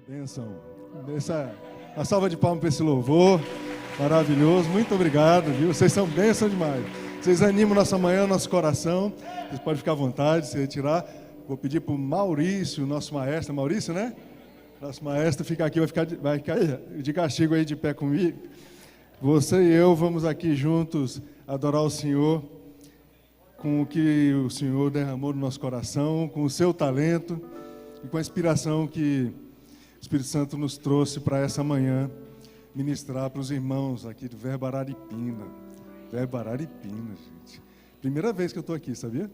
Benção. A salva de palmas para esse louvor maravilhoso. Muito obrigado, viu? Vocês são bênção demais. Vocês animam nossa manhã, nosso coração. Vocês podem ficar à vontade, se retirar. Vou pedir para o Maurício, nosso maestro. Maurício, né? Nosso maestro ficar aqui, vai ficar de castigo aí de pé comigo. Você e eu vamos aqui juntos adorar o Senhor com o que o Senhor derramou no nosso coração, com o seu talento e com a inspiração que o Espírito Santo nos trouxe para essa manhã ministrar para os irmãos aqui do Verbo Araripina. Verbo Araripina, gente. Primeira vez que eu estou aqui, sabia?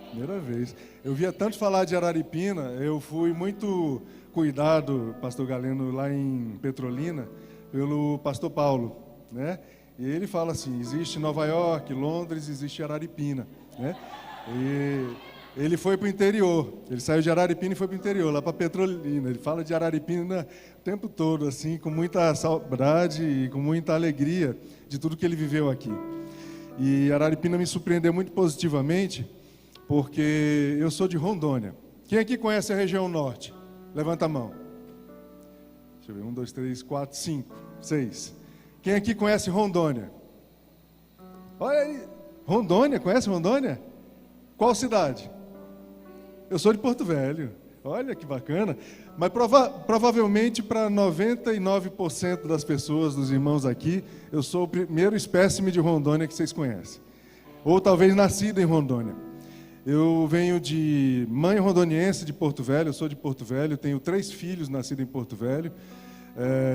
Primeira vez. Eu via tanto falar de Araripina, eu fui muito cuidado, pastor Galeno, lá em Petrolina, pelo pastor Paulo, né? E ele fala assim, existe Nova York, Londres, existe Araripina, né? E ele foi para o interior, ele saiu de Araripina e foi para o interior, lá para Petrolina. Ele fala de Araripina o tempo todo, assim, com muita saudade e com muita alegria de tudo que ele viveu aqui. E Araripina me surpreendeu muito positivamente, porque eu sou de Rondônia. Quem aqui conhece a região norte? Levanta a mão. Deixa eu ver, 1, 2, 3, 4, 5, 6. Quem aqui conhece Rondônia? Olha aí, Rondônia, conhece Rondônia? Qual cidade? Eu sou de Porto Velho. Olha que bacana. Mas provavelmente para 99% das pessoas, dos irmãos aqui, eu sou o primeiro espécime de Rondônia que vocês conhecem. Ou talvez nascido em Rondônia. Eu venho de mãe rondoniense de Porto Velho, eu sou de Porto Velho, tenho 3 filhos nascidos em Porto Velho.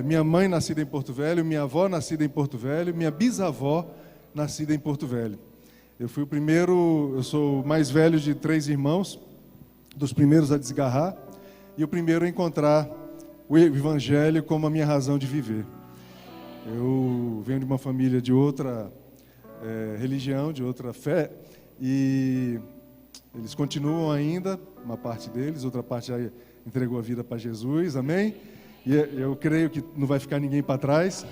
Minha mãe nascida em Porto Velho, minha avó nascida em Porto Velho, minha bisavó nascida em Porto Velho. Eu sou o mais velho de 3 irmãos, dos primeiros a desgarrar, e o primeiro a encontrar o Evangelho como a minha razão de viver. Eu venho de uma família de outra religião, de outra fé, e eles continuam ainda, uma parte deles, outra parte já entregou a vida para Jesus, amém? E eu creio que não vai ficar ninguém para trás,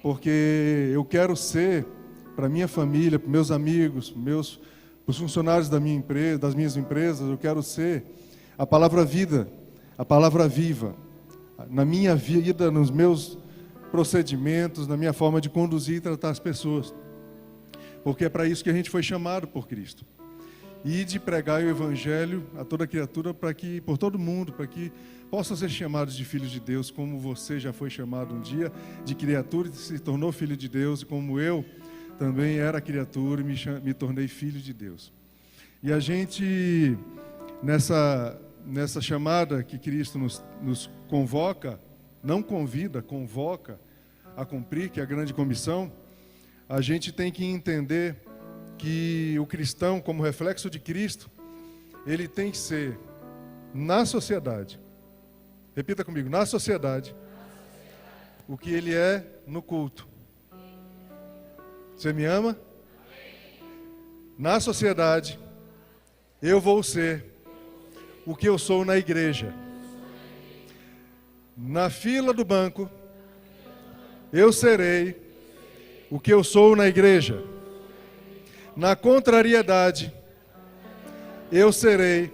porque eu quero ser, para minha família, para meus amigos, para os funcionários da minha empresa, das minhas empresas, eu quero ser a palavra vida, a palavra viva, na minha vida, nos meus procedimentos, na minha forma de conduzir e tratar as pessoas. Porque é para isso que a gente foi chamado por Cristo. E de pregar o Evangelho a toda criatura, por todo mundo, para que possam ser chamados de filhos de Deus, como você já foi chamado um dia de criatura e se tornou filho de Deus, e como eu também era criatura e me tornei filho de Deus. E a gente, nessa chamada que Cristo nos convoca, não convida, convoca a cumprir, que é a grande comissão, a gente tem que entender que o cristão, como reflexo de Cristo, ele tem que ser, na sociedade, repita comigo, na sociedade, o que ele é no culto. Você me ama? Na sociedade, eu vou ser o que eu sou na igreja. Na fila do banco, eu serei o que eu sou na igreja. Na contrariedade, eu serei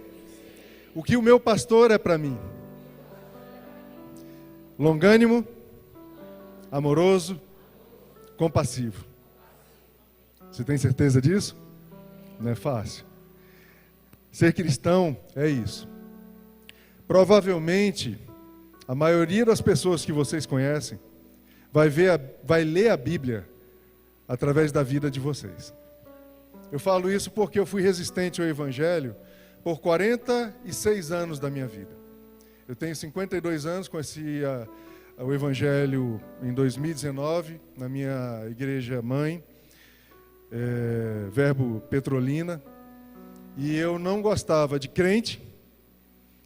o que o meu pastor é para mim. Longânimo, amoroso, compassivo. Você tem certeza disso? Não é fácil. Ser cristão é isso. Provavelmente, a maioria das pessoas que vocês conhecem vai ler a Bíblia através da vida de vocês. Eu falo isso porque eu fui resistente ao Evangelho por 46 anos da minha vida. Eu tenho 52 anos, conheci o Evangelho em 2019, na minha igreja mãe, Verbo Petrolina, e eu não gostava de crente,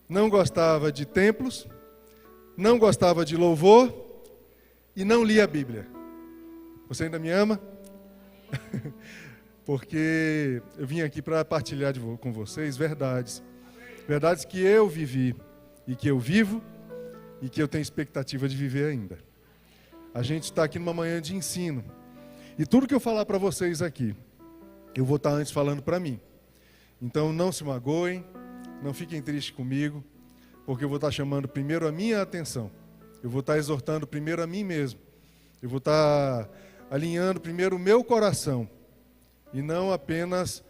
não gostava de templos, não gostava de louvor e não lia a Bíblia. Você ainda me ama? Porque eu vim aqui para partilhar com vocês verdades que eu vivi e que eu vivo e que eu tenho expectativa de viver ainda. A gente está aqui numa manhã de ensino e tudo que eu falar para vocês aqui, eu vou estar antes falando para mim. Então não se magoem, não fiquem tristes comigo, porque eu vou estar chamando primeiro a minha atenção. Eu vou estar exortando primeiro a mim mesmo. Eu vou estar alinhando primeiro o meu coração. E não apenas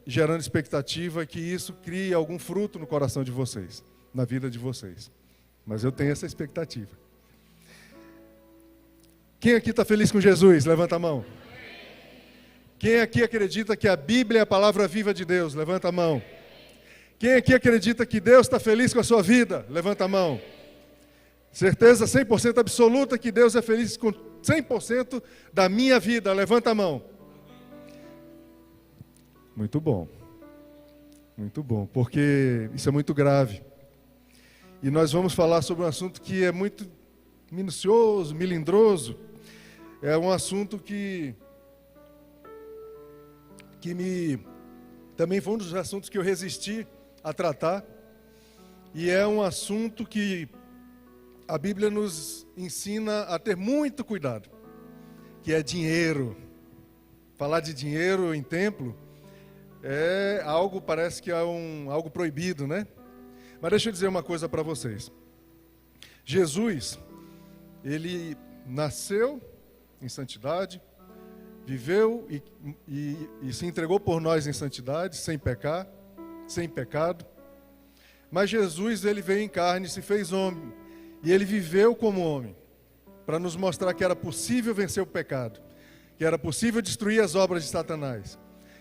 gerando expectativa que isso crie algum fruto no coração de vocês, na vida de vocês. Mas eu tenho essa expectativa. Quem aqui está feliz com Jesus? Levanta a mão. Quem aqui acredita que a Bíblia é a palavra viva de Deus? Levanta a mão. Quem aqui acredita que Deus está feliz com a sua vida? Levanta a mão. Certeza 100% absoluta que Deus é feliz com 100% da minha vida? Levanta a mão. Muito bom. Muito bom, porque isso é muito grave. E nós vamos falar sobre um assunto que é muito minucioso, melindroso. É um assunto que também foi um dos assuntos que eu resisti a tratar. E é um assunto que a Bíblia nos ensina a ter muito cuidado, que é dinheiro. Falar de dinheiro em templo é algo, parece que é algo proibido, né? Mas deixa eu dizer uma coisa para vocês. Jesus, ele nasceu em santidade, viveu e se entregou por nós em santidade, sem pecar, sem pecado. Mas Jesus, ele veio em carne e se fez homem. E ele viveu como homem, para nos mostrar que era possível vencer o pecado, que era possível destruir as obras de Satanás,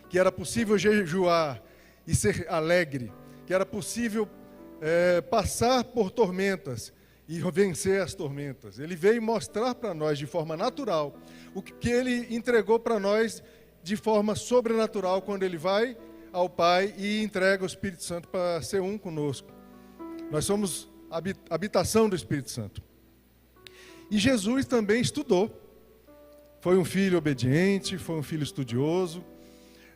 que era possível jejuar e ser alegre, que era possível passar por tormentas e vencer as tormentas. Ele veio mostrar para nós de forma natural o que ele entregou para nós de forma sobrenatural quando ele vai ao Pai e entrega o Espírito Santo para ser um conosco. Nós somos habitação do Espírito Santo. E Jesus também estudou. Foi um filho obediente, foi um filho estudioso.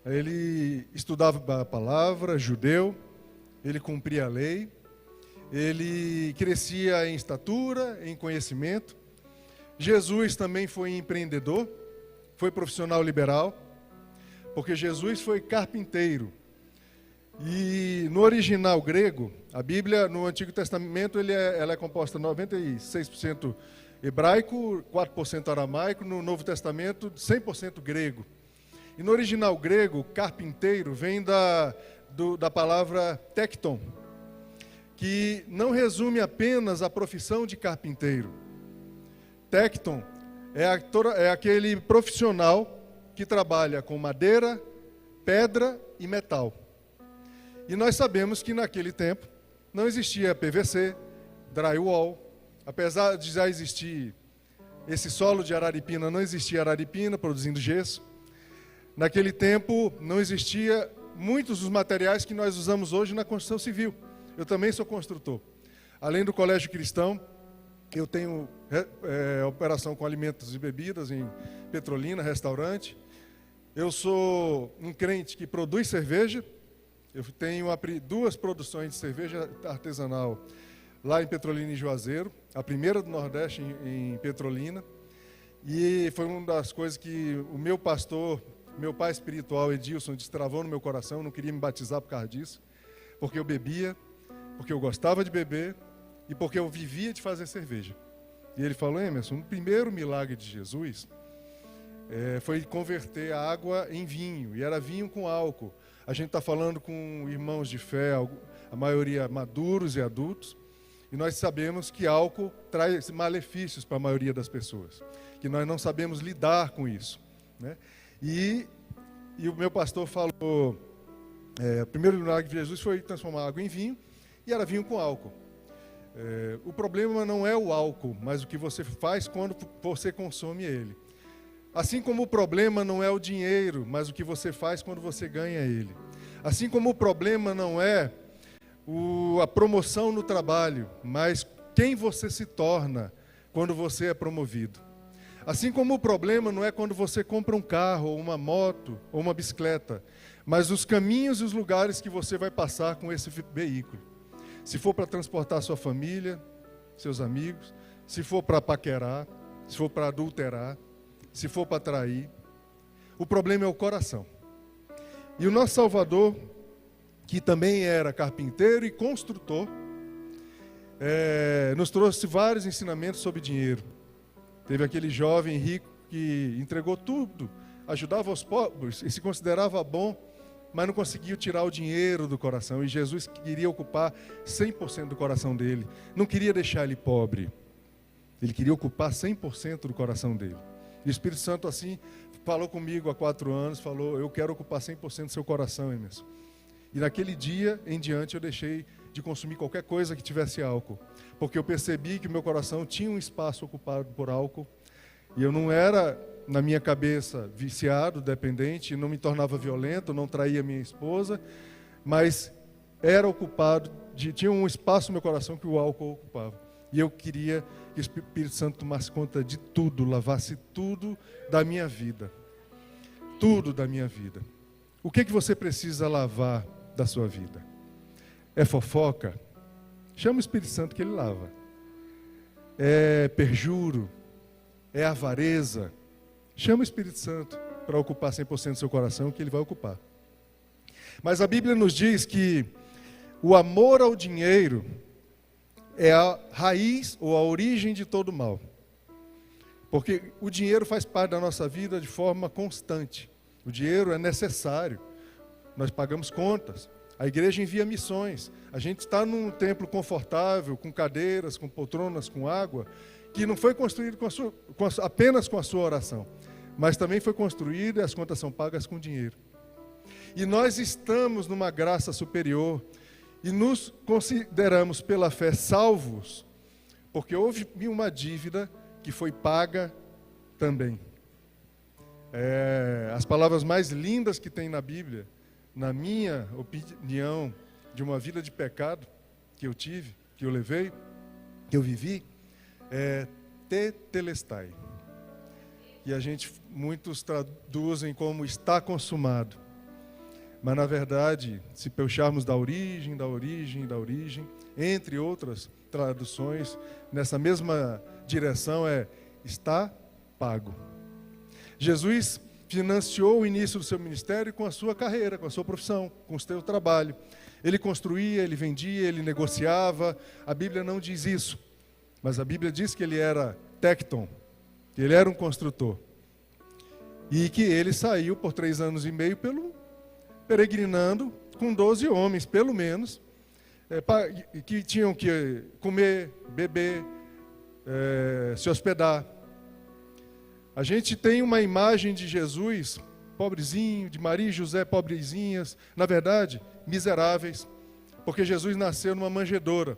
Ele estudava a palavra, judeu. Ele cumpria a lei. Ele crescia em estatura, em conhecimento. Jesus também foi empreendedor, foi profissional liberal, porque Jesus foi carpinteiro. E no original grego, a Bíblia, no Antigo Testamento, ela é composta 96% hebraico, 4% aramaico, no Novo Testamento, 100% grego. E no original grego, carpinteiro vem da palavra tecton, que não resume apenas a profissão de carpinteiro. Tecton é aquele profissional que trabalha com madeira, pedra e metal. E nós sabemos que naquele tempo não existia PVC, drywall. Apesar de já existir esse solo de araripina, não existia araripina produzindo gesso. Naquele tempo não existia muitos dos materiais que nós usamos hoje na construção civil. Eu também sou construtor. Além do Colégio Cristão, eu tenho operação com alimentos e bebidas em Petrolina, restaurante. Eu sou um crente que produz cerveja. Eu tenho 2 produções de cerveja artesanal lá em Petrolina e Juazeiro, a primeira do Nordeste em Petrolina. E foi uma das coisas que o meu pastor, meu pai espiritual, Edilson, destravou no meu coração. Não queria me batizar por causa disso, porque eu bebia, porque eu gostava de beber e porque eu vivia de fazer cerveja. E ele falou: Emerson, o primeiro milagre de Jesus foi converter a água em vinho, e era vinho com álcool. A gente está falando com irmãos de fé, a maioria maduros e adultos, e nós sabemos que álcool traz malefícios para a maioria das pessoas, que nós não sabemos lidar com isso, né? E o meu pastor falou, o primeiro milagre de Jesus foi transformar água em vinho, e era vinho com álcool. O problema não é o álcool, mas o que você faz quando você consome ele. Assim como o problema não é o dinheiro, mas o que você faz quando você ganha ele. Assim como o problema não é a promoção no trabalho, mas quem você se torna quando você é promovido. Assim como o problema não é quando você compra um carro, ou uma moto, ou uma bicicleta, mas os caminhos e os lugares que você vai passar com esse veículo. Se for para transportar sua família, seus amigos, se for para paquerar, se for para adulterar, se for para trair, o problema é o coração. E o nosso Salvador, que também era carpinteiro e construtor, nos trouxe vários ensinamentos sobre dinheiro. Teve aquele jovem rico que entregou tudo, ajudava os pobres e se considerava bom, mas não conseguiu tirar o dinheiro do coração. E Jesus queria ocupar 100% do coração dele. Não queria deixar ele pobre. Ele queria ocupar 100% do coração dele. E o Espírito Santo assim falou comigo há 4 anos, falou, eu quero ocupar 100% do seu coração, Emerson. E naquele dia em diante eu deixei de consumir qualquer coisa que tivesse álcool. Porque eu percebi que o meu coração tinha um espaço ocupado por álcool. E eu não era, na minha cabeça, viciado, dependente, não me tornava violento, não traía minha esposa, mas era ocupado, tinha um espaço no meu coração que o álcool ocupava. E eu queria que o Espírito Santo tomasse conta de tudo, lavasse tudo da minha vida. Tudo da minha vida. O que você precisa lavar da sua vida? É fofoca? Chama o Espírito Santo que ele lava. É perjuro? É avareza? Chama o Espírito Santo para ocupar 100% do seu coração, que ele vai ocupar. Mas a Bíblia nos diz que o amor ao dinheiro é a raiz ou a origem de todo mal. Porque o dinheiro faz parte da nossa vida de forma constante. O dinheiro é necessário. Nós pagamos contas. A igreja envia missões. A gente está num templo confortável, com cadeiras, com poltronas, com água, que não foi construído apenas com a sua oração, mas também foi construído e as contas são pagas com dinheiro. E nós estamos numa graça superior e nos consideramos pela fé salvos, porque houve uma dívida que foi paga também. As palavras mais lindas que tem na Bíblia, na minha opinião, de uma vida de pecado que eu tive, que eu levei, que eu vivi, é tetelestai. E muitos traduzem como está consumado. Mas na verdade, se puxarmos da origem, entre outras traduções, nessa mesma direção está pago. Jesus financiou o início do seu ministério com a sua carreira, com a sua profissão, com o seu trabalho. Ele construía, ele vendia, ele negociava. A Bíblia não diz isso. Mas a Bíblia diz que ele era tecton, que ele era um construtor. E que ele saiu por 3 anos e meio peregrinando com 12 homens, pelo menos, que tinham que comer, beber, se hospedar. A gente tem uma imagem de Jesus, pobrezinho, de Maria e José, pobrezinhas, na verdade, miseráveis, porque Jesus nasceu numa manjedoura.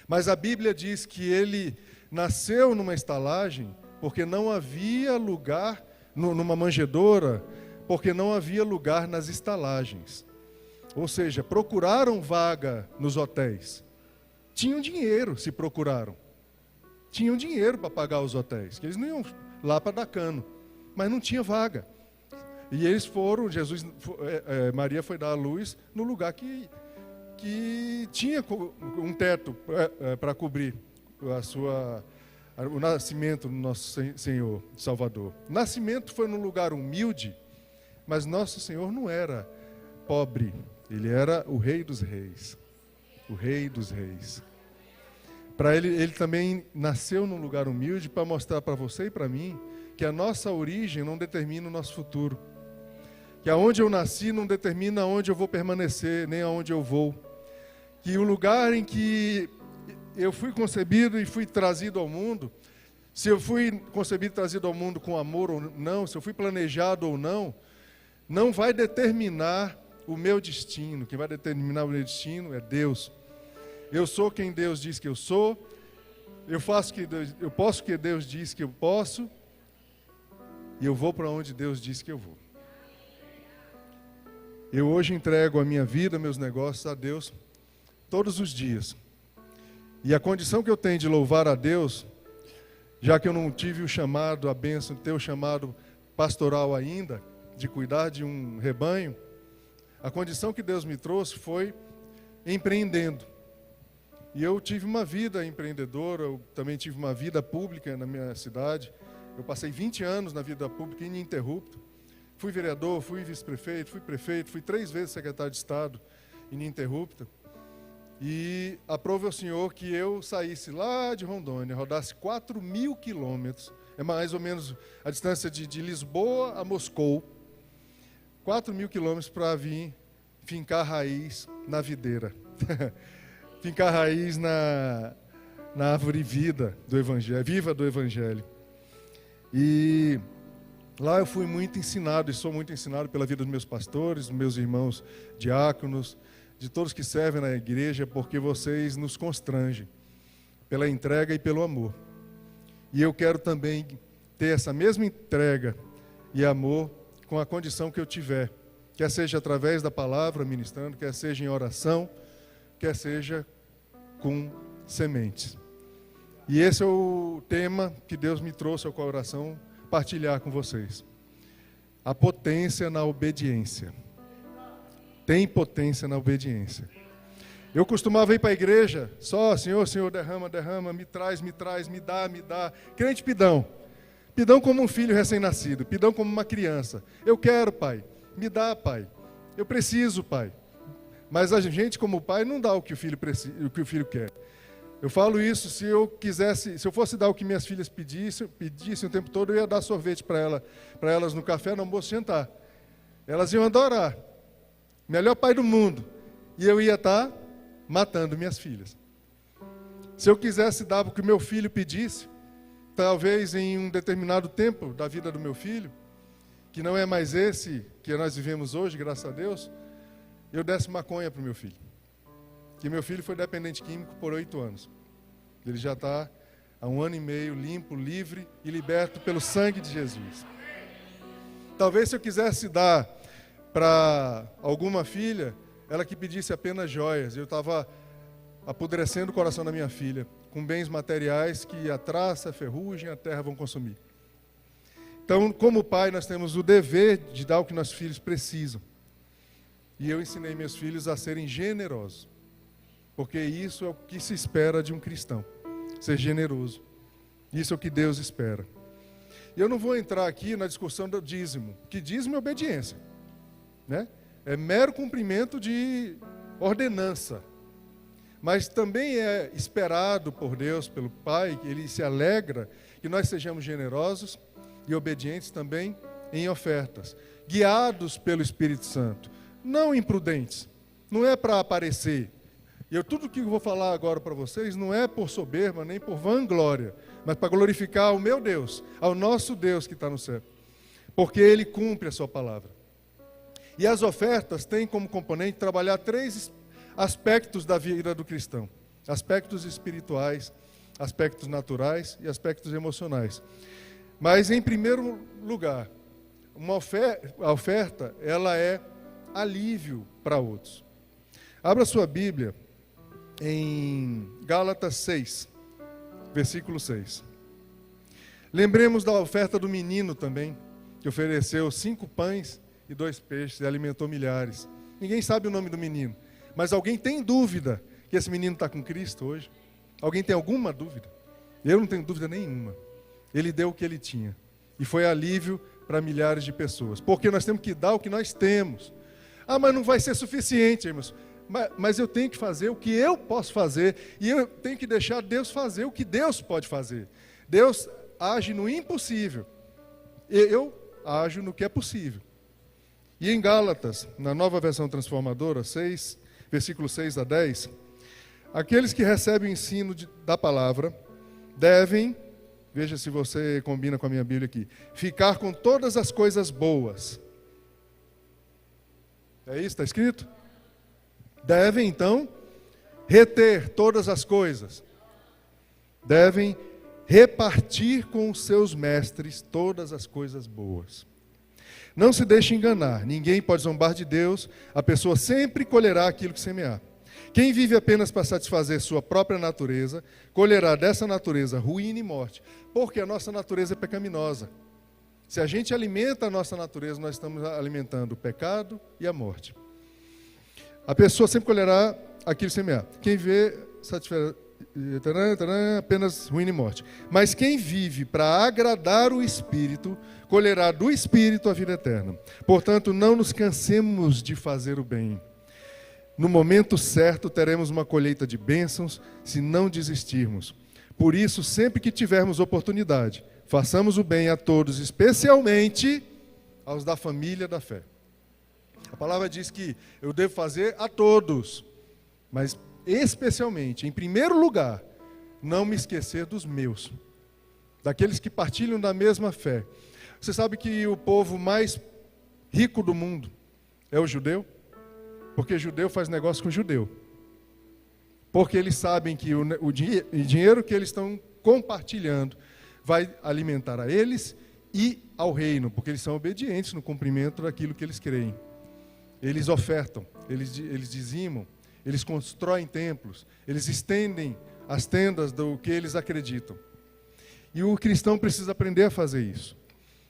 Mas a Bíblia diz que ele nasceu numa estalagem, porque não havia lugar, numa manjedoura, porque não havia lugar nas estalagens. Ou seja, procuraram vaga nos hotéis. Tinham dinheiro, se procuraram. Tinham dinheiro para pagar os hotéis, que eles não iam lá para dar cano, mas não tinha vaga. E eles foram, Maria foi dar à luz no lugar que tinha um teto para cobrir o nascimento do nosso Senhor Salvador. O nascimento foi num lugar humilde, mas nosso Senhor não era pobre, ele era o Rei dos Reis. O Rei dos Reis. Para ele também nasceu num lugar humilde para mostrar para você e para mim que a nossa origem não determina o nosso futuro. Que aonde eu nasci não determina aonde eu vou permanecer, nem aonde eu vou. Que o lugar em que eu fui concebido e fui trazido ao mundo, se eu fui concebido e trazido ao mundo com amor ou não, se eu fui planejado ou não, não vai determinar o meu destino. Quem vai determinar o meu destino é Deus. Eu sou quem Deus diz que eu sou, eu posso o que Deus diz que eu posso, e eu vou para onde Deus diz que eu vou. Eu hoje entrego a minha vida, meus negócios a Deus, todos os dias. E a condição que eu tenho de louvar a Deus, já que eu não tive o chamado, a bênção de ter o chamado pastoral ainda, de cuidar de um rebanho, a condição que Deus me trouxe foi empreendendo. E eu tive uma vida empreendedora, eu também tive uma vida pública na minha cidade. Eu passei 20 anos na vida pública ininterrupto, Fui vereador, fui vice-prefeito, fui prefeito, fui 3 vezes secretário de Estado ininterrupta. E aprove ao senhor que eu saísse lá de Rondônia, rodasse 4.000 quilômetros, é mais ou menos a distância de Lisboa a Moscou, 4.000 quilômetros para vir fincar raiz na videira, fincar raiz na árvore vida do Evangelho, viva do Evangelho. E lá eu fui muito ensinado, e sou muito ensinado pela vida dos meus pastores, dos meus irmãos diáconos, de todos que servem na igreja, porque vocês nos constrangem pela entrega e pelo amor. E eu quero também ter essa mesma entrega e amor com a condição que eu tiver, quer seja através da palavra ministrando, quer seja em oração, quer seja com sementes. E esse é o tema que Deus me trouxe ao coração partilhar com vocês. A potência na obediência. Tem potência na obediência. Eu costumava ir para a igreja, só, Senhor, Senhor, derrama, derrama, me traz, me dá, me dá. Crente pidão. Pidão como um filho recém-nascido, pidão como uma criança. Eu quero, Pai, me dá, Pai. Eu preciso, Pai. Mas a gente, como pai, não dá o que o filho precisa, o que o filho quer. Eu falo isso, se eu fosse dar o que minhas filhas pedissem o tempo todo, eu ia dar sorvete para elas no café, no almoço, jantar. Elas iam adorar. Melhor pai do mundo. E eu ia estar matando minhas filhas. Se eu quisesse dar o que o meu filho pedisse, talvez em um determinado tempo da vida do meu filho, que não é mais esse que nós vivemos hoje, graças a Deus, eu desse maconha para o meu filho. Que meu filho foi dependente químico por 8 anos. Ele já está há 1 ano e meio limpo, livre e liberto pelo sangue de Jesus. Talvez se eu quisesse dar para alguma filha, ela que pedisse apenas joias. Eu estava apodrecendo o coração da minha filha, com bens materiais que a traça, a ferrugem, a terra vão consumir. Então, como pai, nós temos o dever de dar o que nossos filhos precisam. E eu ensinei meus filhos a serem generosos. Porque isso é o que se espera de um cristão. Ser generoso. Isso é o que Deus espera. E eu não vou entrar aqui na discussão do dízimo. Que dízimo é obediência. Né? É mero cumprimento de ordenança. Mas também é esperado por Deus, pelo Pai, que Ele se alegra que nós sejamos generosos e obedientes também em ofertas. Guiados pelo Espírito Santo. Não imprudentes. Não é para aparecer. E tudo que eu vou falar agora para vocês não é por soberba, nem por vanglória, mas para glorificar ao meu Deus, ao nosso Deus que está no céu. Porque Ele cumpre a sua palavra. E as ofertas têm como componente trabalhar 3 aspectos da vida do cristão. Aspectos espirituais, aspectos naturais e aspectos emocionais. Mas, em primeiro lugar, a oferta, ela é alívio para outros. Abra sua Bíblia em Gálatas 6, versículo 6. Lembremos da oferta do menino também, que ofereceu 5 pães e 2 peixes e alimentou milhares. Ninguém sabe o nome do menino, mas alguém tem dúvida que esse menino está com Cristo hoje? Alguém tem alguma dúvida? Eu não tenho dúvida nenhuma. Ele deu o que ele tinha e foi alívio para milhares de pessoas, porque nós temos que dar o que nós temos. Ah, mas não vai ser suficiente, irmãos. Mas eu tenho que fazer o que eu posso fazer e eu tenho que deixar Deus fazer o que Deus pode fazer. Deus age no impossível. Eu ajo no que é possível. E em Gálatas, na nova versão transformadora, 6, versículo 6 a 10, aqueles que recebem o ensino da palavra devem, veja se você combina com a minha Bíblia aqui, ficar com todas as coisas boas. É isso, está escrito? Devem, então, reter todas as coisas. Devem repartir com os seus mestres todas as coisas boas. Não se deixe enganar, ninguém pode zombar de Deus, a pessoa sempre colherá aquilo que semear. Quem vive apenas para satisfazer sua própria natureza, colherá dessa natureza ruína e morte, porque a nossa natureza é pecaminosa. Se a gente alimenta a nossa natureza, nós estamos alimentando o pecado e a morte. A pessoa sempre colherá aquilo que semear. Quem vê apenas ruína e morte. Mas quem vive para agradar o Espírito, colherá do Espírito a vida eterna. Portanto, não nos cansemos de fazer o bem. No momento certo, teremos uma colheita de bênçãos, se não desistirmos. Por isso, sempre que tivermos oportunidade, façamos o bem a todos, especialmente aos da família da fé. A palavra diz que eu devo fazer a todos, mas especialmente, em primeiro lugar, não me esquecer dos meus, daqueles que partilham da mesma fé. Você sabe que o povo mais rico do mundo é o judeu? Porque judeu faz negócio com judeu. Porque eles sabem que o dinheiro que eles estão compartilhando vai alimentar a eles e ao reino, porque eles são obedientes no cumprimento daquilo que eles creem. Eles ofertam, eles dizimam, eles constroem templos, eles estendem as tendas do que eles acreditam. E o cristão precisa aprender a fazer isso.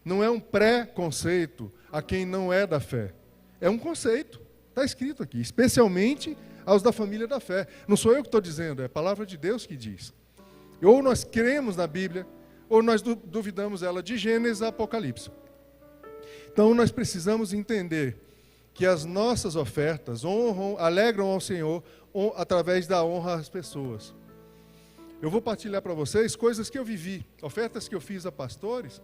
Não é um pré-conceito a quem não é da fé. É um conceito, está escrito aqui, especialmente aos da família da fé. Não sou eu que estou dizendo, é a palavra de Deus que diz. Ou nós cremos na Bíblia, ou nós duvidamos ela de Gênesis a Apocalipse. Então nós precisamos entender que as nossas ofertas alegram ao Senhor através da honra às pessoas. Eu vou partilhar para vocês coisas que eu vivi, ofertas que eu fiz a pastores,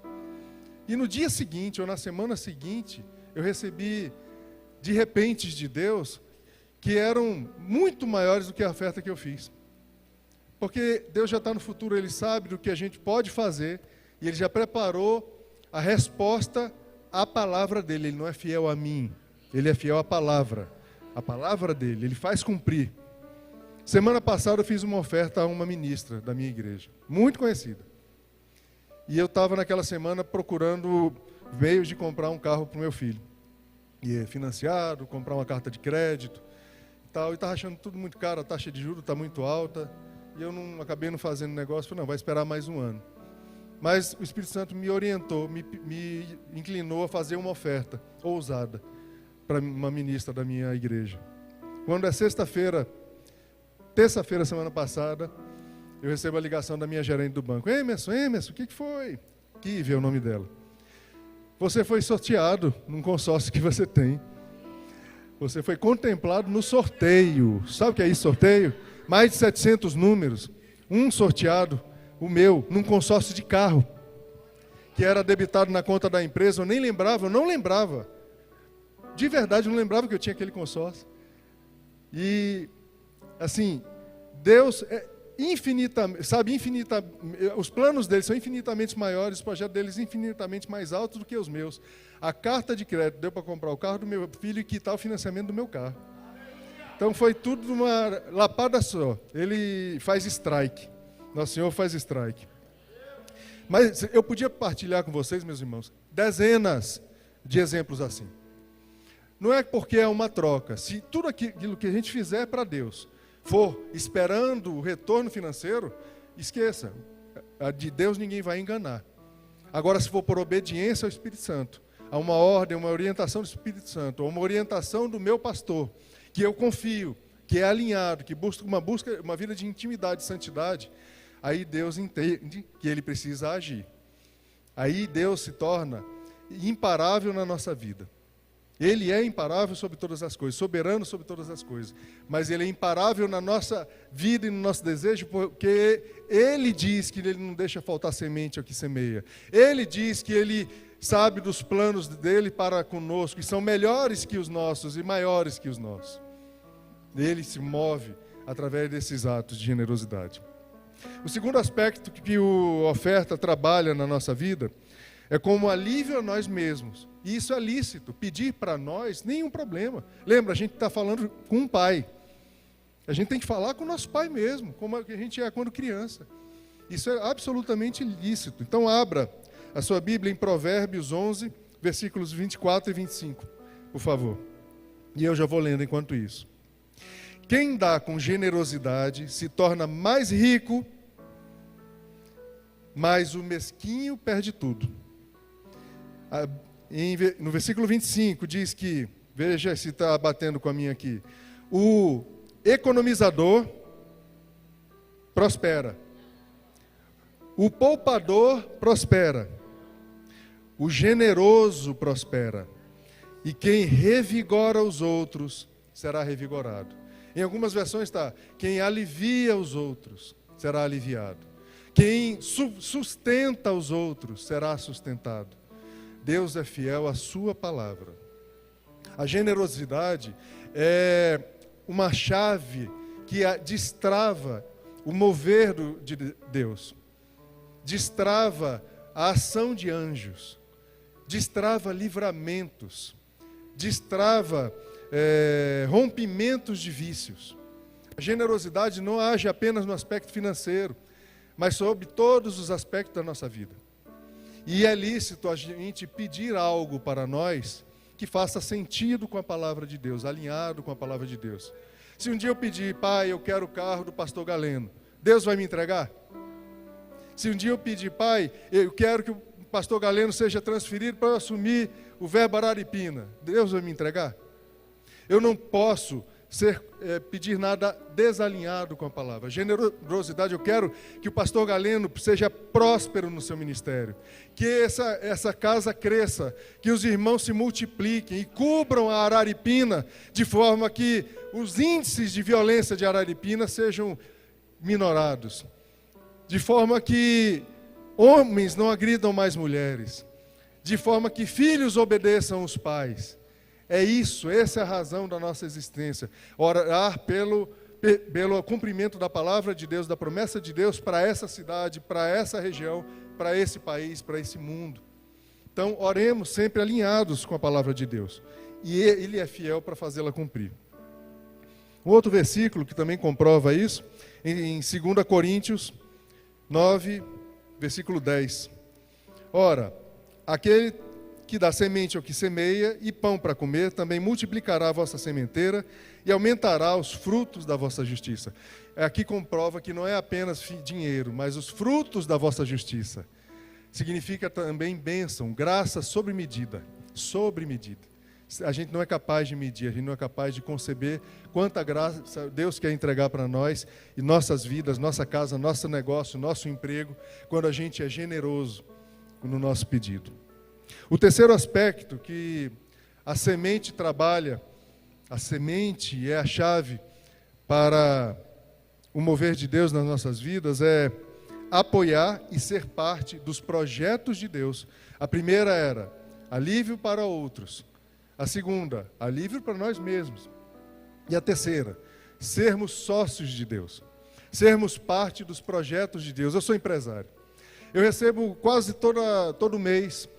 e no dia seguinte, ou na semana seguinte, eu recebi de repentes de Deus, que eram muito maiores do que a oferta que eu fiz. Porque Deus já está no futuro, Ele sabe do que a gente pode fazer, e Ele já preparou a resposta à palavra dEle. Ele não é fiel a mim, Ele é fiel à palavra dEle, Ele faz cumprir. Semana passada eu fiz uma oferta a uma ministra da minha igreja, muito conhecida. E eu estava naquela semana procurando meios de comprar um carro para o meu filho. E financiado, comprar uma carta de crédito e tal. E estava achando tudo muito caro, a taxa de juros está muito alta. E eu acabei não fazendo negócio, falei, não, vai esperar mais um ano. Mas o Espírito Santo me orientou, me inclinou a fazer uma oferta ousada para uma ministra da minha igreja. Quando é terça-feira, semana passada, eu recebo a ligação da minha gerente do banco. Emerson, o que foi? Kive é o nome dela. Você foi sorteado num consórcio que você tem. Você foi contemplado no sorteio. Sabe o que é isso, sorteio? Mais de 700 números. Um sorteado, o meu, num consórcio de carro, que era debitado na conta da empresa. Eu não lembrava. De verdade, eu não lembrava que eu tinha aquele consórcio. E, assim, Deus os planos deles são infinitamente maiores, os projetos deles infinitamente mais altos do que os meus. A carta de crédito deu para comprar o carro do meu filho e quitar o financiamento do meu carro. Então foi tudo uma lapada só. Ele faz strike. Nosso Senhor faz strike. Mas eu podia partilhar com vocês, meus irmãos, dezenas de exemplos assim. Não é porque é uma troca. Se tudo aquilo que a gente fizer para Deus for esperando o retorno financeiro, esqueça, de Deus ninguém vai enganar. Agora, se for por obediência ao Espírito Santo, a uma ordem, uma orientação do Espírito Santo, a uma orientação do meu pastor, que eu confio, que é alinhado, que busca uma vida de intimidade e santidade, aí Deus entende que Ele precisa agir. Aí Deus se torna imparável na nossa vida. Ele é imparável sobre todas as coisas, soberano sobre todas as coisas. Mas Ele é imparável na nossa vida e no nosso desejo, porque Ele diz que Ele não deixa faltar semente ao que semeia. Ele diz que Ele sabe dos planos dEle para conosco, que são melhores que os nossos e maiores que os nossos. Ele se move através desses atos de generosidade. O segundo aspecto que a oferta trabalha na nossa vida é como alívio a nós mesmos. E isso é lícito. Pedir para nós, nenhum problema. Lembra, a gente está falando com um pai. A gente tem que falar com o nosso pai mesmo, como a gente é quando criança. Isso é absolutamente lícito. Então abra a sua Bíblia em Provérbios 11, versículos 24 e 25, por favor. E eu já vou lendo enquanto isso. Quem dá com generosidade se torna mais rico, mas o mesquinho perde tudo. No versículo 25 diz que, veja se está batendo com a minha aqui, o economizador prospera. O poupador prospera. O generoso prospera. E quem revigora os outros será revigorado. Em algumas versões está: quem alivia os outros será aliviado. Quem sustenta os outros será sustentado. Deus é fiel à sua palavra. A generosidade é uma chave que destrava o mover de Deus. Destrava a ação de anjos. Destrava livramentos. Destrava rompimentos de vícios. A generosidade não age apenas no aspecto financeiro, mas sobre todos os aspectos da nossa vida. E é lícito a gente pedir algo para nós que faça sentido com a palavra de Deus, alinhado com a palavra de Deus. Se um dia eu pedir: pai, eu quero o carro do pastor Galeno, Deus vai me entregar? Se um dia eu pedir: pai, eu quero que o pastor Galeno seja transferido para eu assumir o Verbo Araripina, Deus vai me entregar? Eu não posso pedir nada desalinhado com a palavra. Generosidade, eu quero que o pastor Galeno seja próspero no seu ministério, que essa casa cresça, que os irmãos se multipliquem e cubram a Araripina, de forma que os índices de violência de Araripina sejam minorados, de forma que homens não agridam mais mulheres, de forma que filhos obedeçam os pais. É isso, essa é a razão da nossa existência. Orar pelo cumprimento da palavra de Deus, da promessa de Deus para essa cidade, para essa região, para esse país, para esse mundo. Então, oremos sempre alinhados com a palavra de Deus. E Ele é fiel para fazê-la cumprir. Um outro versículo que também comprova isso, em 2 Coríntios 9, versículo 10. Ora, aquele que dá semente ao que semeia e pão para comer, também multiplicará a vossa sementeira e aumentará os frutos da vossa justiça. Aqui comprova que não é apenas dinheiro, mas os frutos da vossa justiça. Significa também bênção, graça sobre medida. Sobre medida. A gente não é capaz de medir, a gente não é capaz de conceber quanta graça Deus quer entregar para nós e nossas vidas, nossa casa, nosso negócio, nosso emprego, quando a gente é generoso no nosso pedido. O terceiro aspecto que a semente trabalha, a semente é a chave para o mover de Deus nas nossas vidas, é apoiar e ser parte dos projetos de Deus. A primeira era alívio para outros. A segunda, alívio para nós mesmos. E a terceira, sermos sócios de Deus. Sermos parte dos projetos de Deus. Eu sou empresário. Eu recebo quase todo mês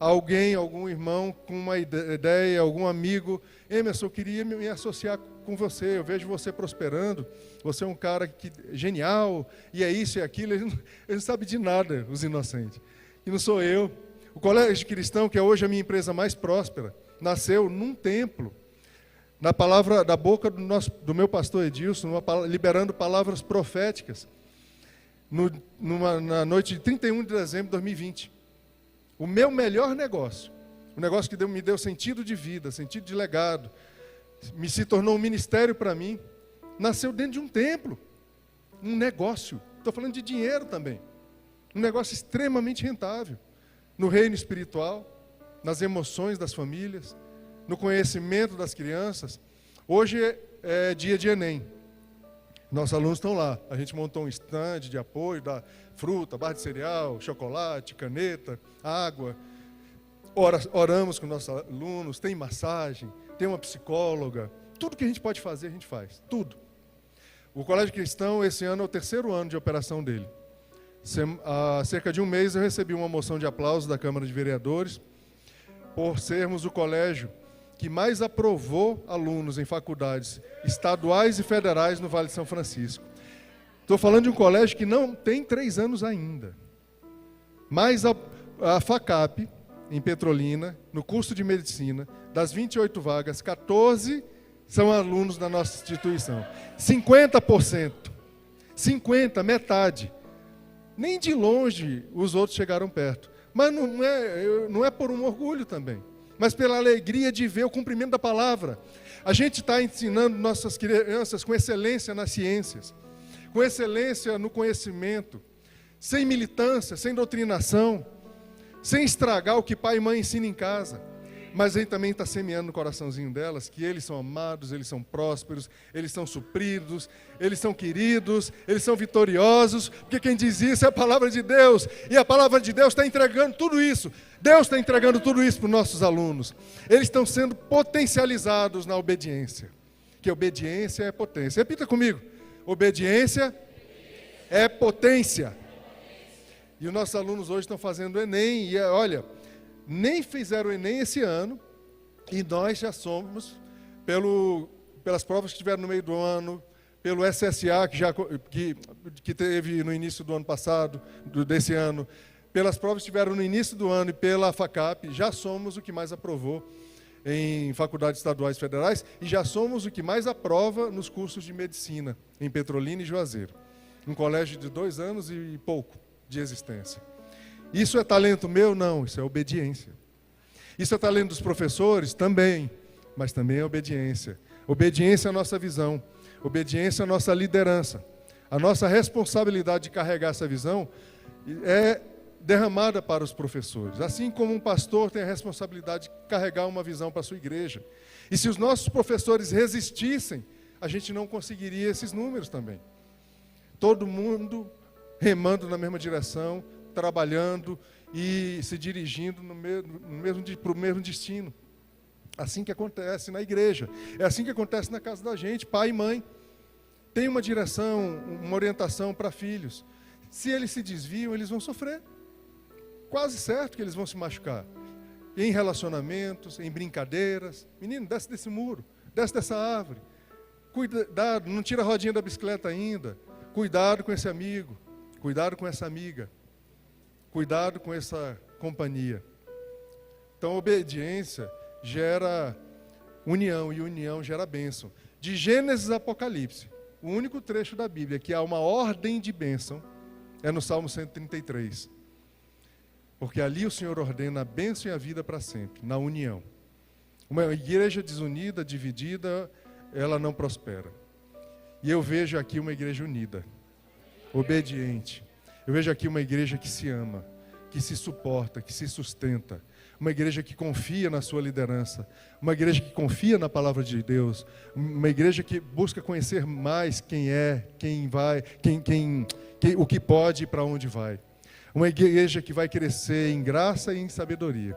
algum irmão com uma ideia, algum amigo: Emerson, eu queria me associar com você, eu vejo você prosperando, você é um cara genial, e é isso e aquilo. Eles não sabem de nada, os inocentes. E não sou eu. O Colégio Cristão, que é hoje a minha empresa mais próspera, nasceu num templo, na palavra da boca do meu pastor Edilson, liberando palavras proféticas, na noite de 31 de dezembro de 2020. O meu melhor negócio, o negócio que me deu sentido de vida, sentido de legado, se tornou um ministério para mim, nasceu dentro de um templo, um negócio. Estou falando de dinheiro também. Um negócio extremamente rentável, no reino espiritual, nas emoções das famílias, no conhecimento das crianças. Hoje é dia de Enem. Nossos alunos estão lá. A gente montou um stand de apoio, da fruta, barra de cereal, chocolate, caneta, água. Oramos com nossos alunos, tem massagem, tem uma psicóloga. Tudo que a gente pode fazer, a gente faz. Tudo. O Colégio Cristão, esse ano, é o 3º ano de operação dele. Há cerca de um mês eu recebi uma moção de aplauso da Câmara de Vereadores por sermos o colégio que mais aprovou alunos em faculdades estaduais e federais no Vale de São Francisco. Estou falando de um colégio que não tem 3 anos ainda. Mas a FACAP, em Petrolina, no curso de medicina, das 28 vagas, 14 são alunos da nossa instituição. 50%. 50%, metade. Nem de longe os outros chegaram perto. Mas não é por um orgulho também, mas pela alegria de ver o cumprimento da palavra. A gente está ensinando nossas crianças com excelência nas ciências, com excelência no conhecimento, sem militância, sem doutrinação, sem estragar o que pai e mãe ensinam em casa. Mas ele também está semeando no coraçãozinho delas que eles são amados, eles são prósperos, eles são supridos, eles são queridos, eles são vitoriosos, porque quem diz isso é a palavra de Deus, e a palavra de Deus está entregando tudo isso. Deus está entregando tudo isso para os nossos alunos. Eles estão sendo potencializados na obediência, que obediência é potência. Repita comigo: obediência é potência. E os nossos alunos hoje estão fazendo o Enem, e olha, nem fizeram o Enem esse ano, e nós já somos, pelas provas que tiveram no meio do ano, pelo SSA, que teve no início do ano passado, desse ano, pelas provas que tiveram no início do ano e pela FACAP, já somos o que mais aprovou em faculdades estaduais e federais, e já somos o que mais aprova nos cursos de medicina, em Petrolina e Juazeiro. Um colégio de 2 anos e pouco de existência. Isso é talento meu? Não, isso é obediência. Isso é talento dos professores? Também, mas também é obediência. Obediência à nossa visão, obediência à nossa liderança. A nossa responsabilidade de carregar essa visão é derramada para os professores. Assim como um pastor tem a responsabilidade de carregar uma visão para a sua igreja. E se os nossos professores resistissem, a gente não conseguiria esses números também. Todo mundo remando na mesma direção, trabalhando e se dirigindo para o mesmo destino. Assim que acontece na igreja, é assim que acontece na casa da gente. Pai e mãe tem uma direção, uma orientação para filhos. Se eles se desviam, eles vão sofrer. Quase certo que eles vão se machucar. Em relacionamentos, em brincadeiras. Menino, desce desse muro, desce dessa árvore. Cuidado, não tira a rodinha da bicicleta ainda. Cuidado com esse amigo, cuidado com essa amiga. Cuidado com essa companhia. Então, obediência gera união, e união gera bênção. De Gênesis a Apocalipse, o único trecho da Bíblia que há uma ordem de bênção é no Salmo 133. Porque ali o Senhor ordena a bênção e a vida para sempre, na união. Uma igreja desunida, dividida, ela não prospera. E eu vejo aqui uma igreja unida, obediente. Eu vejo aqui uma igreja que se ama, que se suporta, que se sustenta. Uma igreja que confia na sua liderança. Uma igreja que confia na palavra de Deus. Uma igreja que busca conhecer mais quem é, quem vai, o que pode e para onde vai. Uma igreja que vai crescer em graça e em sabedoria.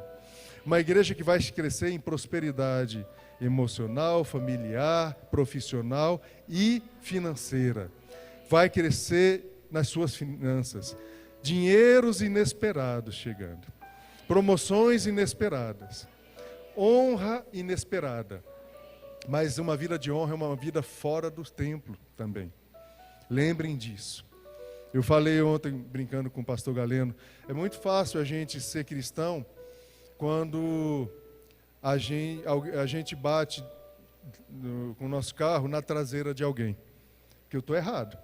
Uma igreja que vai crescer em prosperidade emocional, familiar, profissional e financeira. Vai crescer nas suas finanças, dinheiros inesperados chegando, promoções inesperadas, honra inesperada, mas uma vida de honra é uma vida fora do templo também. Lembrem disso. Eu falei ontem, brincando com o pastor Galeno, é muito fácil a gente ser cristão quando a gente bate com o nosso carro na traseira de alguém, que eu estou errado.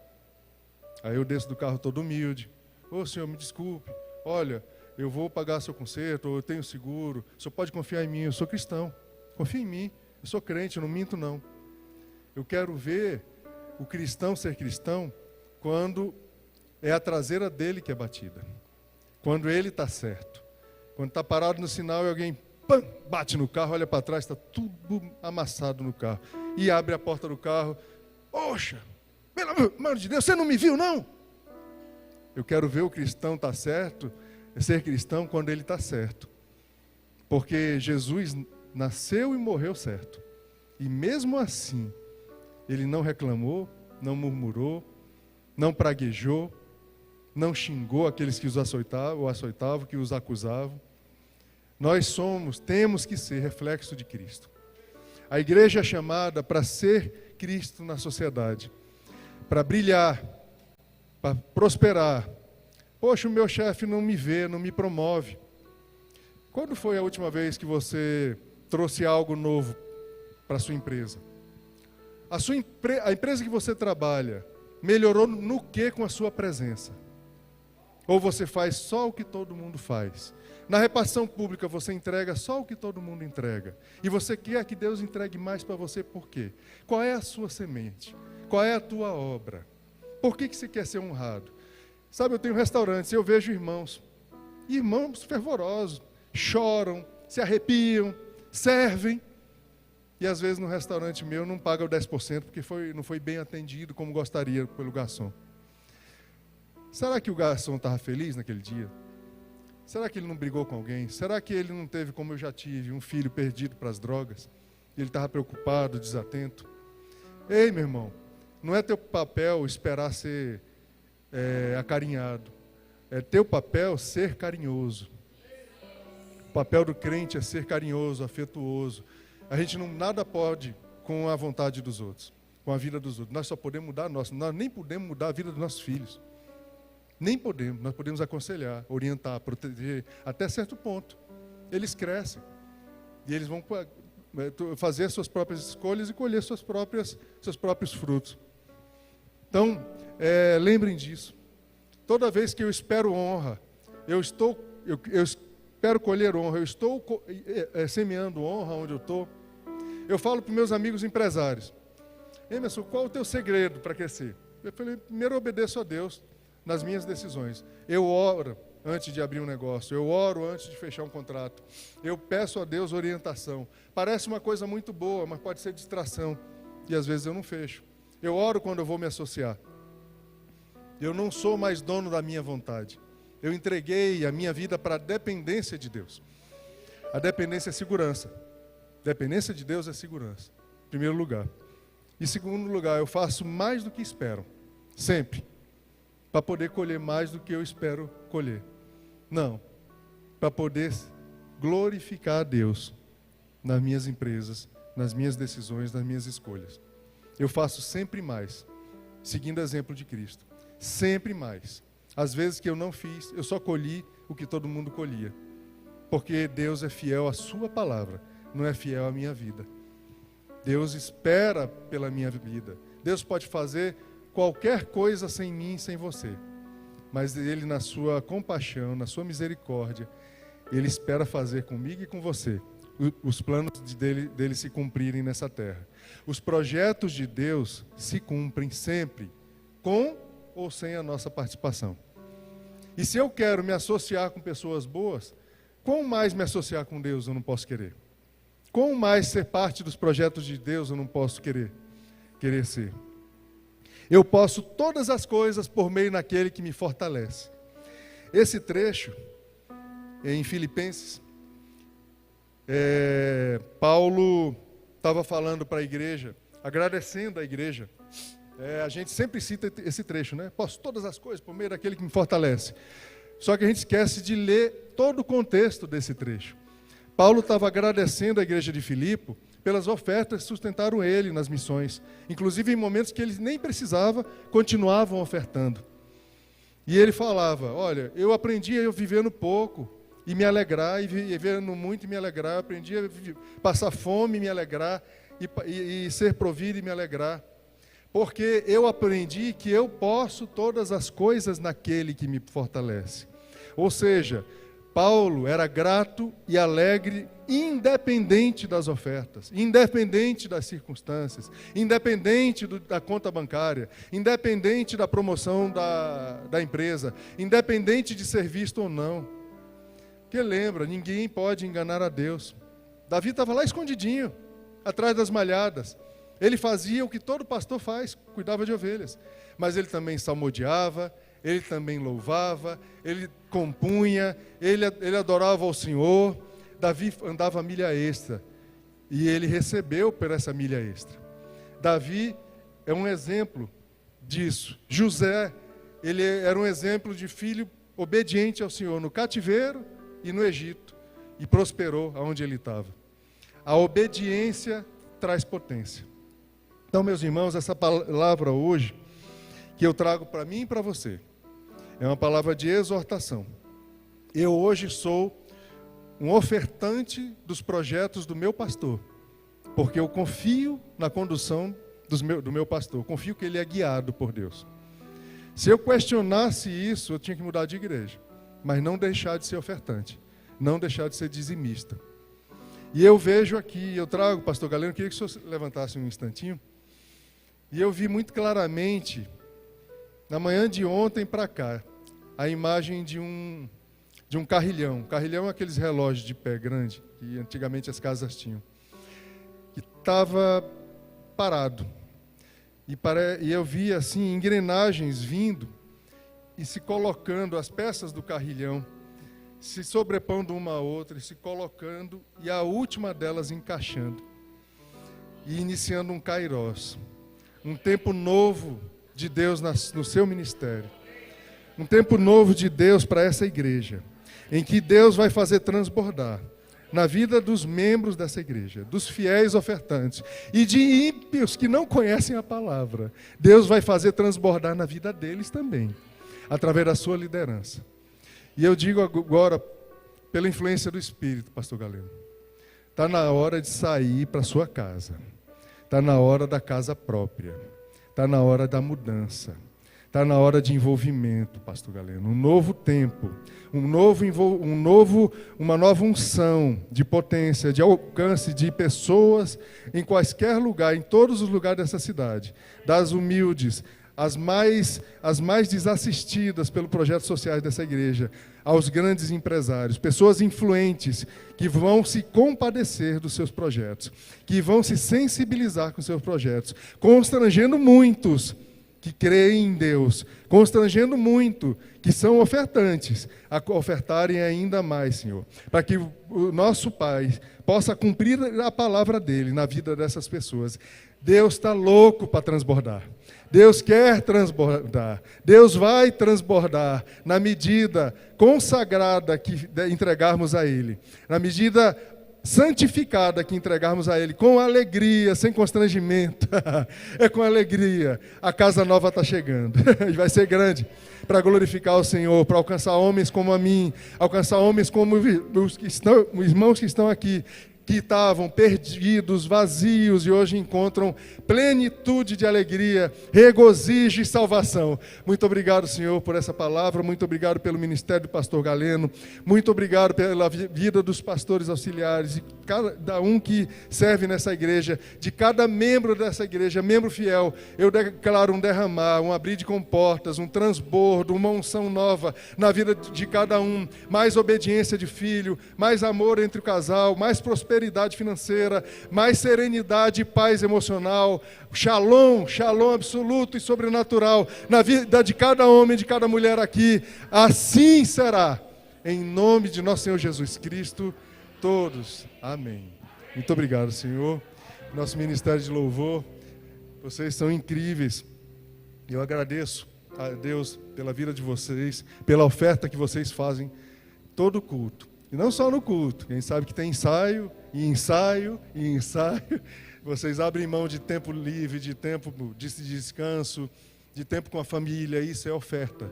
Aí eu desço do carro todo humilde. Ô senhor, me desculpe. Olha, eu vou pagar seu conserto, ou eu tenho seguro. O senhor pode confiar em mim, eu sou cristão. Confia em mim, eu sou crente, eu não minto não. Eu quero ver o cristão ser cristão quando é a traseira dele que é batida. Quando ele está certo. Quando está parado no sinal e alguém bate no carro, olha para trás, está tudo amassado no carro. E abre a porta do carro. Poxa! Pelo amor de Deus, você não me viu, não? Eu quero ver o cristão estar certo, ser cristão quando ele está certo. Porque Jesus nasceu e morreu certo. E mesmo assim, ele não reclamou, não murmurou, não praguejou, não xingou aqueles que os açoitavam, que os acusavam. Nós temos que ser reflexo de Cristo. A igreja é chamada para ser Cristo na sociedade. Para brilhar, para prosperar. Poxa, o meu chefe não me vê, não me promove. Quando foi a última vez que você trouxe algo novo para a sua empresa? A empresa que você trabalha melhorou no que com a sua presença? Ou você faz só o que todo mundo faz? Na repartição pública você entrega só o que todo mundo entrega. E você quer que Deus entregue mais para você por quê? Qual é a sua semente? Qual é a tua obra? Por que você quer ser honrado? Sabe, eu tenho restaurantes, eu vejo irmãos fervorosos, choram, se arrepiam, servem, e às vezes no restaurante meu não paga o 10% porque não foi bem atendido como gostaria pelo garçom. Será que o garçom estava feliz naquele dia? Será que ele não brigou com alguém? Será que ele não teve, como eu já tive, um filho perdido para as drogas? E ele estava preocupado, desatento? Ei, meu irmão, não é teu papel esperar ser acarinhado. É teu papel ser carinhoso. O papel do crente é ser carinhoso, afetuoso. A gente nada pode com a vontade dos outros, com a vida dos outros. Nós só podemos mudar a nossa. Nós nem podemos mudar a vida dos nossos filhos. Nem podemos. Nós podemos aconselhar, orientar, proteger, até certo ponto. Eles crescem. E eles vão fazer suas próprias escolhas e colher seus próprios frutos. Então, lembrem disso. Toda vez que eu espero honra, eu espero colher honra, eu estou semeando honra onde eu estou. Eu falo para os meus amigos empresários: Emerson, qual o teu segredo para crescer? Eu falei: primeiro eu obedeço a Deus nas minhas decisões. Eu oro antes de abrir um negócio, eu oro antes de fechar um contrato. Eu peço a Deus orientação. Parece uma coisa muito boa, mas pode ser distração. E às vezes eu não fecho. Eu oro quando eu vou me associar. Eu não sou mais dono da minha vontade. Eu entreguei a minha vida para a dependência de Deus. A dependência é segurança. Dependência de Deus é segurança, em primeiro lugar. Em segundo lugar, eu faço mais do que espero. Sempre. Para poder colher mais do que eu espero colher. Não. Para poder glorificar a Deus nas minhas empresas, nas minhas decisões, nas minhas escolhas. Eu faço sempre mais, seguindo o exemplo de Cristo. Sempre mais. Às vezes que eu não fiz, eu só colhi o que todo mundo colhia. Porque Deus é fiel à sua palavra, não é fiel à minha vida. Deus espera pela minha vida. Deus pode fazer qualquer coisa sem mim, sem você. Mas Ele, na sua compaixão, na sua misericórdia, Ele espera fazer comigo e com você os planos dele se cumprirem nessa terra. Os projetos de Deus se cumprem sempre, com ou sem a nossa participação. E se eu quero me associar com pessoas boas, quão mais me associar com Deus eu não posso querer? Quão mais ser parte dos projetos de Deus eu não posso querer ser? Eu posso todas as coisas por meio naquele que me fortalece. Esse trecho, em Filipenses, Paulo estava falando para a igreja, agradecendo a igreja. A gente sempre cita esse trecho, né? Posso todas as coisas por meio daquele que me fortalece. Só que a gente esquece de ler todo o contexto desse trecho. Paulo estava agradecendo a igreja de Filipe pelas ofertas que sustentaram ele nas missões. Inclusive em momentos que ele nem precisava, continuavam ofertando. E ele falava: olha, eu aprendi a viver no pouco e me alegrar, e viver no muito e me alegrar. Eu aprendi a passar fome e me alegrar, e ser provido e me alegrar. Porque eu aprendi que eu posso todas as coisas naquele que me fortalece. Ou seja, Paulo era grato e alegre, independente das ofertas, independente das circunstâncias, independente da conta bancária, independente da promoção da empresa, independente de ser visto ou não. Porque lembra, ninguém pode enganar a Deus. Davi estava lá escondidinho, atrás das malhadas. Ele fazia o que todo pastor faz, cuidava de ovelhas. Mas ele também salmodiava, ele também louvava, ele compunha, ele adorava ao Senhor. Davi andava a milha extra e ele recebeu por essa milha extra. Davi é um exemplo disso. José, ele era um exemplo de filho obediente ao Senhor no cativeiro e no Egito, e prosperou aonde ele estava. A obediência traz potência. Então, meus irmãos, essa palavra hoje, que eu trago para mim e para você, é uma palavra de exortação. Eu hoje sou um ofertante dos projetos do meu pastor, porque eu confio na condução do meu pastor, confio que ele é guiado por Deus. Se eu questionasse isso, eu tinha que mudar de igreja, mas não deixar de ser ofertante, não deixar de ser dizimista. E eu vejo aqui, eu trago, pastor Galeno, queria que o senhor levantasse um instantinho, e eu vi muito claramente na manhã de ontem para cá, a imagem de um carrilhão. Carrilhão é aqueles relógios de pé grande, que antigamente as casas tinham. Que estava parado. E eu vi assim engrenagens vindo e se colocando, as peças do carrilhão, se sobrepondo uma a outra, e se colocando, e a última delas encaixando. E iniciando um Kairos. Um tempo novo de Deus no seu ministério. Um tempo novo de Deus para essa igreja. Em que Deus vai fazer transbordar na vida dos membros dessa igreja, dos fiéis ofertantes e de ímpios que não conhecem a palavra. Deus vai fazer transbordar na vida deles também, através da sua liderança. E eu digo agora, pela influência do Espírito, pastor Galeno, está na hora de sair para a sua casa. Está na hora da casa própria. Está na hora da mudança. Está na hora de envolvimento, pastor Galeno. Um novo tempo, uma nova unção de potência, de alcance de pessoas em quaisquer lugar, em todos os lugares dessa cidade. Das humildes, as mais desassistidas pelo projeto social dessa igreja, aos grandes empresários, pessoas influentes que vão se compadecer dos seus projetos, que vão se sensibilizar com seus projetos, constrangendo muitos que creem em Deus, constrangendo muito, que são ofertantes, a ofertarem ainda mais, Senhor, para que o nosso Pai possa cumprir a palavra dele na vida dessas pessoas. Deus está louco para transbordar. Deus quer transbordar. Deus vai transbordar na medida consagrada que entregarmos a Ele, na medida santificada que entregarmos a Ele, com alegria, sem constrangimento. É com alegria. A casa nova está chegando. E vai ser grande para glorificar o Senhor, para alcançar homens como a mim, alcançar homens como os irmãos que estão aqui, que estavam perdidos, vazios e hoje encontram plenitude de alegria, regozijo e salvação. Muito obrigado, Senhor, por essa palavra, muito obrigado pelo ministério do pastor Galeno, muito obrigado pela vida dos pastores auxiliares, de cada um que serve nessa igreja, de cada membro dessa igreja, membro fiel. Eu declaro um derramar, um abrir de comportas, um transbordo, uma unção nova na vida de cada um, mais obediência de filho, mais amor entre o casal, mais prosperidade financeira, mais serenidade e paz emocional, shalom absoluto e sobrenatural na vida de cada homem, de cada mulher aqui. Assim será, em nome de nosso Senhor Jesus Cristo, todos. Amém. Muito obrigado, Senhor. Nosso ministério de louvor, vocês são incríveis. Eu agradeço a Deus pela vida de vocês, pela oferta que vocês fazem todo culto. E não só no culto, quem sabe que tem ensaio, e ensaio, e ensaio. Vocês abrem mão de tempo livre, de tempo de descanso, de tempo com a família. Isso é oferta.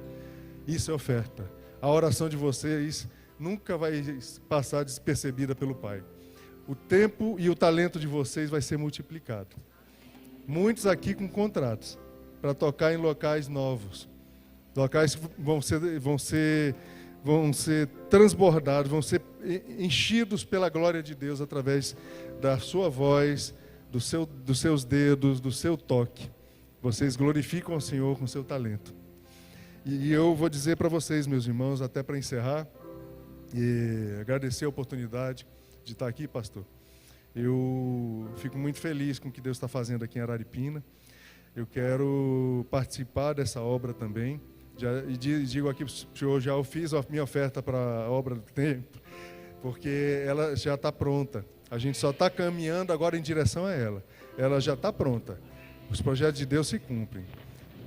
Isso é oferta. A oração de vocês nunca vai passar despercebida pelo Pai. O tempo e o talento de vocês vai ser multiplicado. Muitos aqui com contratos para tocar em locais novos. Locais que vão ser transbordados, vão ser enchidos pela glória de Deus através da sua voz, dos seus dedos, do seu toque. Vocês glorificam o Senhor com o seu talento. E eu vou dizer para vocês, meus irmãos, até para encerrar, e agradecer a oportunidade de estar aqui, pastor. Eu fico muito feliz com o que Deus está fazendo aqui em Araripina. Eu quero participar dessa obra também. E digo aqui para o senhor, já eu fiz a minha oferta para a obra do templo, porque ela já está pronta. A gente só está caminhando agora em direção a ela. Ela já está pronta. Os projetos de Deus se cumprem.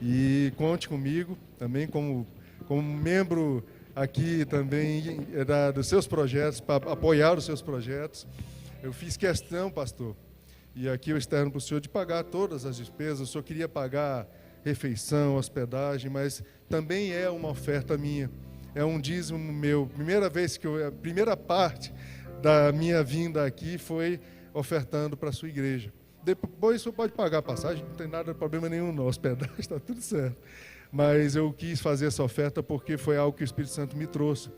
E conte comigo também como membro aqui também dos seus projetos, para apoiar os seus projetos. Eu fiz questão, pastor, e aqui eu externo para o senhor, de pagar todas as despesas. Eu só queria pagar refeição, hospedagem, mas também é uma oferta minha, é um dízimo meu. A primeira parte da minha vinda aqui foi ofertando para a sua igreja. Depois o senhor pode pagar a passagem, não tem nada, problema nenhum não, hospedagem está tudo certo. Mas eu quis fazer essa oferta porque foi algo que o Espírito Santo me trouxe,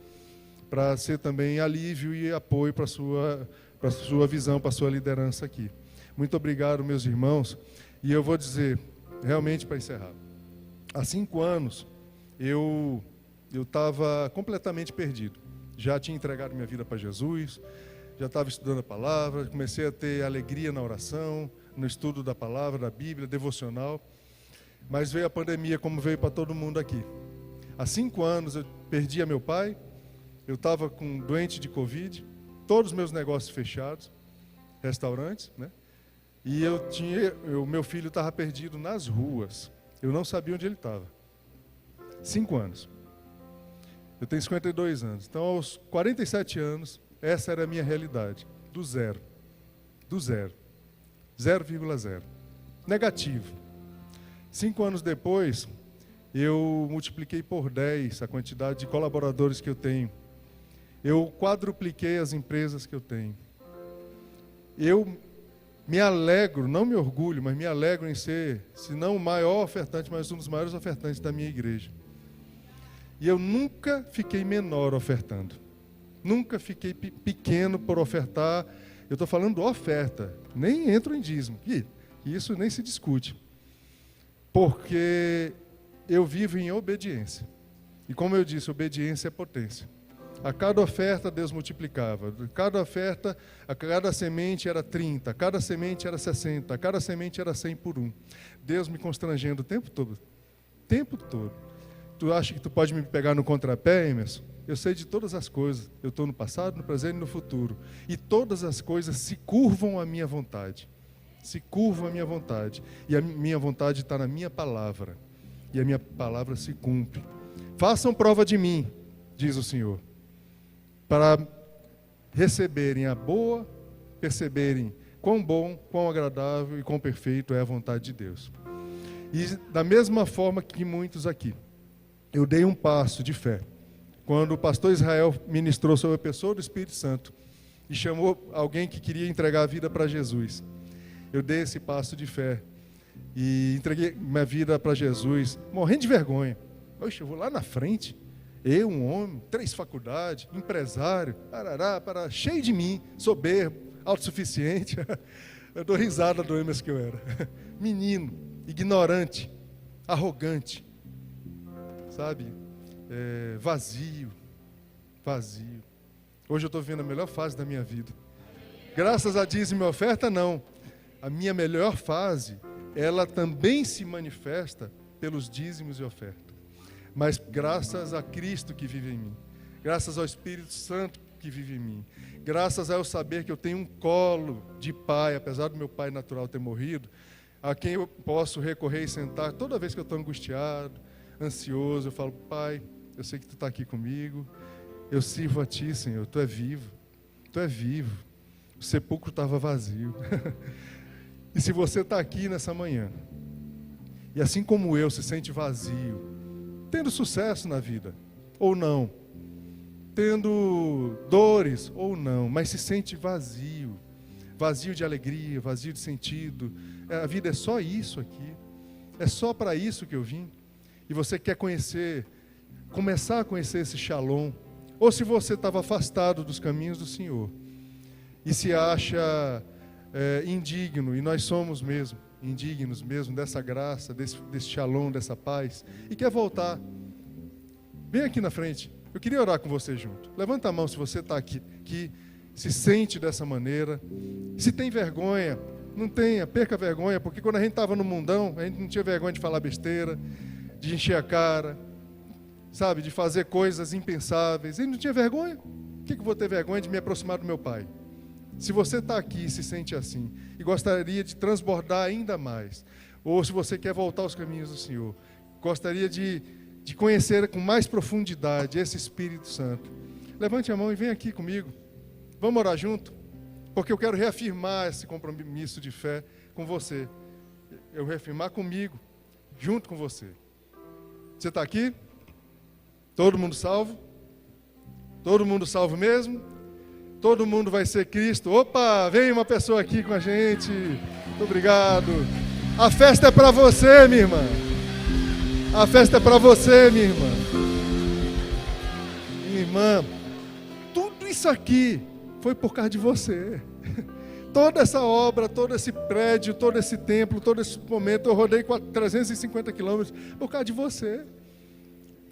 para ser também alívio e apoio para a sua visão, para a sua liderança aqui. Muito obrigado, meus irmãos, e eu vou dizer, realmente para encerrar, há 5 anos, eu estava completamente perdido. Já tinha entregado minha vida para Jesus, já estava estudando a palavra, comecei a ter alegria na oração, no estudo da palavra, da Bíblia, devocional. Mas veio a pandemia, como veio para todo mundo aqui. Há 5 anos eu perdi a meu pai, eu estava doente de Covid, todos os meus negócios fechados, restaurantes, né? E o meu filho estava perdido nas ruas. Eu não sabia onde ele estava. 5 anos. Eu tenho 52 anos. Então, aos 47 anos, essa era a minha realidade. Do zero. Do zero. 0,0. Negativo. 5 anos depois, eu multipliquei por 10 a quantidade de colaboradores que eu tenho. Eu quadrupliquei as empresas que eu tenho. Eu me alegro, não me orgulho, mas me alegro em ser, se não o maior ofertante, mas um dos maiores ofertantes da minha igreja. E eu nunca fiquei menor ofertando. Nunca fiquei pequeno por ofertar. Eu estou falando oferta, nem entro em dízimo. E isso nem se discute. Porque eu vivo em obediência. E como eu disse, obediência é potência. A cada oferta Deus multiplicava. Cada oferta, a cada semente era 30, a cada semente era 60, a cada semente era 100 por 1. Deus me constrangendo o tempo todo. O tempo todo. Tu acha que tu pode me pegar no contrapé, Emerson? Eu sei de todas as coisas. Eu estou no passado, no presente e no futuro. E todas as coisas se curvam à minha vontade. Se curvam à minha vontade. E a minha vontade está na minha palavra. E a minha palavra se cumpre. Façam prova de mim, diz o Senhor, para receberem a boa, perceberem quão bom, quão agradável e quão perfeito é a vontade de Deus. E da mesma forma que muitos aqui, eu dei um passo de fé. Quando o pastor Israel ministrou sobre a pessoa do Espírito Santo e chamou alguém que queria entregar a vida para Jesus, eu dei esse passo de fé e entreguei minha vida para Jesus, morrendo de vergonha. Oxe, eu vou lá na frente, eu, um homem, 3 faculdades, empresário, cheio de mim, soberbo, autossuficiente. Eu dou risada do Emerson que eu era. Menino, ignorante, arrogante, sabe? Vazio. Hoje eu estou vivendo a melhor fase da minha vida. Graças a dízimo e oferta, não. A minha melhor fase, ela também se manifesta pelos dízimos e ofertas. Mas graças a Cristo que vive em mim, graças ao Espírito Santo que vive em mim, graças a eu saber que eu tenho um colo de pai, apesar do meu pai natural ter morrido, a quem eu posso recorrer e sentar toda vez que eu estou angustiado, ansioso, eu falo: Pai, eu sei que Tu está aqui comigo, eu sirvo a Ti, Senhor, Tu é vivo, o sepulcro estava vazio. E se você está aqui nessa manhã, e assim como eu se sente vazio, tendo sucesso na vida, ou não, tendo dores, ou não, mas se sente vazio de alegria, vazio de sentido, a vida é só isso aqui, é só para isso que eu vim, e você quer começar a conhecer esse Shalom, ou se você estava afastado dos caminhos do Senhor, e se acha indigno, e nós somos mesmo, indignos mesmo dessa graça, desse Shalom, dessa paz, e quer voltar, vem aqui na frente. Eu queria orar com você junto. Levanta a mão se você está aqui, que se sente dessa maneira. Se tem vergonha, não tenha, perca a vergonha, porque quando a gente estava no mundão, a gente não tinha vergonha de falar besteira, de encher a cara, sabe, de fazer coisas impensáveis. A gente não tinha vergonha. Por que eu vou ter vergonha de me aproximar do meu Pai? Se você está aqui e se sente assim, e gostaria de transbordar ainda mais, ou se você quer voltar aos caminhos do Senhor, gostaria de conhecer com mais profundidade esse Espírito Santo, levante a mão e vem aqui comigo. Vamos orar junto? Porque eu quero reafirmar esse compromisso de fé com você. Eu reafirmar comigo, junto com você. Você está aqui? Todo mundo salvo? Todo mundo salvo mesmo? Todo mundo vai ser Cristo. Opa, vem uma pessoa aqui com a gente. Muito obrigado. A festa é para você, minha irmã. A festa é para você, minha irmã. Minha irmã, tudo isso aqui foi por causa de você. Toda essa obra, todo esse prédio, todo esse templo, todo esse momento, eu rodei 350 quilômetros por causa de você.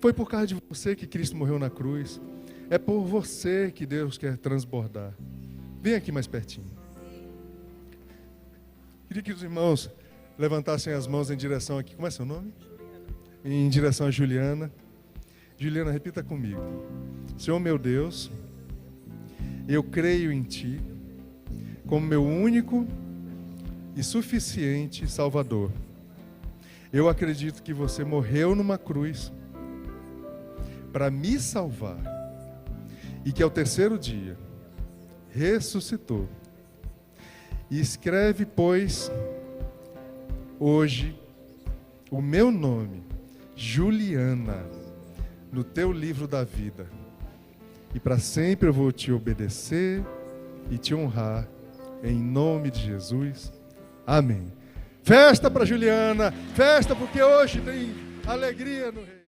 Foi por causa de você que Cristo morreu na cruz. É por você que Deus quer transbordar. Vem aqui mais pertinho. Queria que os irmãos levantassem as mãos em direção aqui. Como é seu nome? Em direção a Juliana. Juliana, repita comigo. Senhor meu Deus, eu creio em Ti como meu único e suficiente Salvador. Eu acredito que você morreu numa cruz para me salvar e que ao terceiro dia ressuscitou. E escreve, pois, hoje o meu nome, Juliana, no teu livro da vida. E para sempre eu vou te obedecer e te honrar. Em nome de Jesus. Amém. Festa para Juliana. Festa porque hoje tem alegria no Rei.